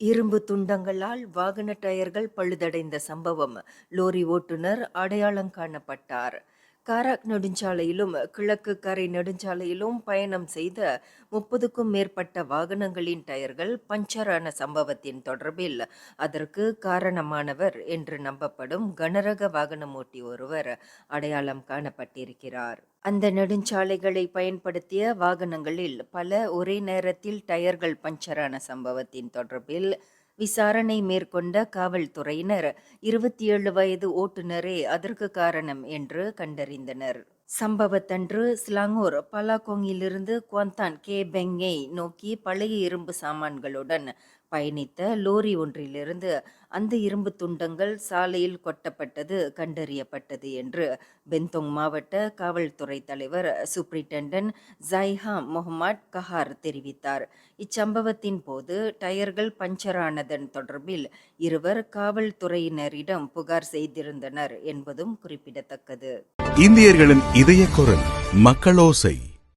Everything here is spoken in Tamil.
இரும்பு துண்டங்களால் வாகன டயர்கள் பழுதடைந்த சம்பவம். லோரி ஓட்டுநர் அடையாளம் காணப்பட்டார். காராக் நெடுஞ்சாலையிலும் கிழக்கு கரை நெடுஞ்சாலையிலும் பயணம் செய்த 30க்கும் மேற்பட்ட வாகனங்களின் டயர்கள் பஞ்சரான சம்பவத்தின் தொடர்பில் அதற்கு காரணமானவர் என்று நம்பப்படும் கனரக வாகனம் ஓட்டி ஒருவர் அடையாளம் காணப்பட்டிருக்கிறார். அந்த நெடுஞ்சாலைகளை பயன்படுத்திய வாகனங்களில் பல ஒரே நேரத்தில் டயர்கள் பஞ்சரான சம்பவத்தின் தொடர்பில் விசாரணை மேற்கொண்ட காவல்துறையினர் 27 வயது ஓட்டுநரே அதற்கு காரணம் என்று கண்டறிந்தனர். சம்பவத்தன்று ஸ்லாங்கூர் பலாகோங்கிலிருந்து குவாந்தான் கே பெங்கை நோக்கி பழைய இரும்பு சாமான்களுடன் பயணித்த லோரி ஒன்றிலிருந்து அந்த இரும்பு துண்டங்கள் சாலையில் கொட்டப்பட்டது கண்டறியப்பட்டது என்று பெந்தோங் மாவட்ட காவல்துறை தலைவர் சூப்பரிண்டென்டன்ட் ஜைஹா முகமட் கஹார் தெரிவித்தார். இச்சம்பவத்தின் போது டயர்கள் பஞ்சரானதன் தொடர்பில் இருவர் காவல்துறையினரிடம் புகார் செய்திருந்தனர் என்பதும் குறிப்பிடத்தக்கது. இந்தியர்களின் இதய குரல் மக்களோசை.